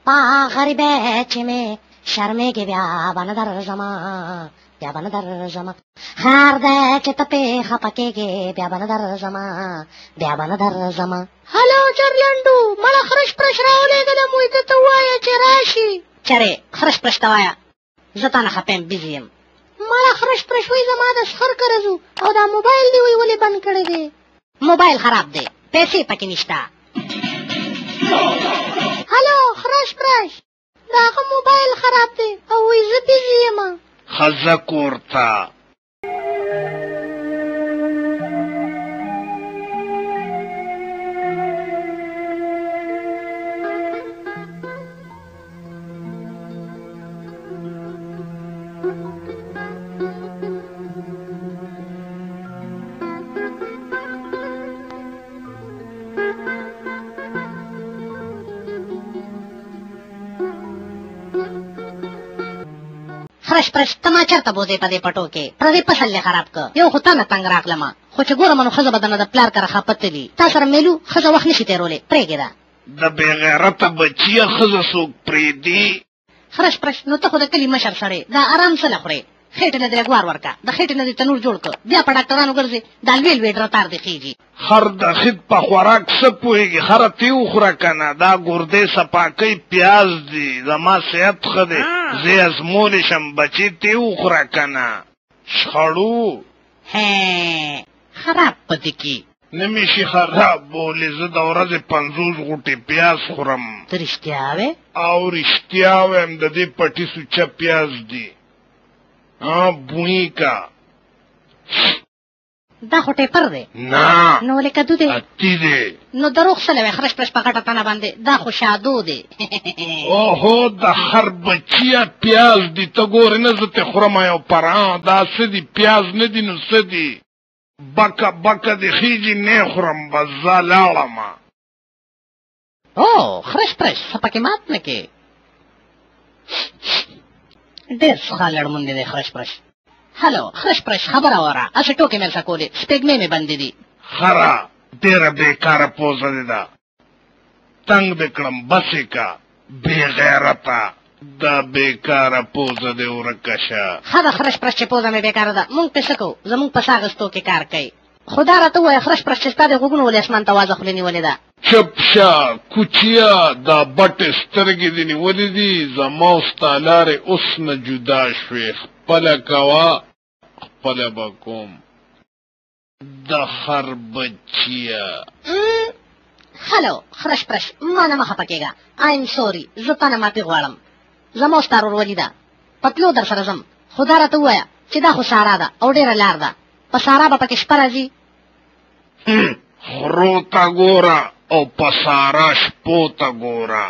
پا غریبه چې مې شرمېږي بیا به نه درځمه بیا به نه درځمه هر دی چې ته پې خفه کېږې بیا به نه درځمه بیا به نه درځمه. هلو جرلنډو مړه خرش پرش راولېږلم وایي ده ته ووایه چې راشي. چرې خرش پرش ته وایه زه تا نه خفه یم بیزي یم. مړه خرش پرش وایي زما د سخر قرض و او دا موبایل دې وایي ولې بند کړی دی. موبایل خراب دی پیسې پکې نشته. هلو خرش پرش د هغه موبایل خراب دی او وایي زه بیزي یم. ښځه کور ته خرش پرش ته ما چېرته بوځې په دې پټو کې پردې فصل دې خراب که یو خو تا نه تنګ راغلمه خو چې ګورم نو ښځه به درنه د پلار کره خفه تلي تا سره میلو ښځه وخت نشي تېرولی پرېږدې د بېغیرته بچیه ښځه څوک پرېږدي. خرش پرش نو ته خو د کلي مشر سړی دا آرام څه له خورې خېټې نه دې رګوار ورکه د خېټې نه دې تنور جوړ که بیا په ډاکټرانو ګرځې دا لوی لوی ډرتار دې خېږي. خر د خید په خوراک څه پوهېږي خره تې وخوره که نه دا ګردې صفاکۍ پیاز دي زما صحت ښه دی زه یې ازمولی شم بچې تې وخوره که نه شخړو خراب پدې کې نه مې شي خراب بولې زه د ورځې 50 غوټې پیاز خورم. ته رښتیا وې؟ او رښتیا وایم د دې پټي سوچه پیاز دي بوی کا دا خو ټیپر دی نه نو ولې کدو دی اتی دی نو دروغ څه لوي خرش پرش په غټه تنه باندې دا خو شادو دی. اوهو د هر بچیه پیاز دي ته ګورې نه زه تې خورم یو پران دا څه دي پیاز نه دي نو څه دي بکه بکه دې خېږي نه خورم بس زه لاړمه. او خرش پرش څه پکې مات نه کې ډېر څخه لړموندې دی خرش پرش. هلو خرش پرش خبره وره هسې ټوکې مې څه کولې سپېږمې مې بندې دي. خره ډېره بېکاره پوزه دې ده تنګ دې کړم بسې که بېغیرته دا بېکاره پوزه دې ورکه شه. ښه ده خرش پرش چې پوزه مې بېکاره ده مونږ پې څه کوو زمونږ په سا اخیستو کې کار کوي. خو دا راته ووایه خرش پرش چې ستا د غوږونو ولې اسمان ته وازه خولې نیولې ده. چپ شه کوچیه دا بټې سترګې دې نیولې دي زما او ستا لارې اوس نه جدا شوې خپله کوه خپله به کوم د خر بچیه. هلو خرش پرش ما نه مه خفه کېږه آیم سوري زه تا نه معافي غواړم زما او ستا ورورولي ده په تلو در سره ځم خو دا راته ووایه چې دا خو سارا ده او ډېره لار ده په سارا به پکې شپه راځي. خرو ته ګوره او په سارا شپو ته ګوره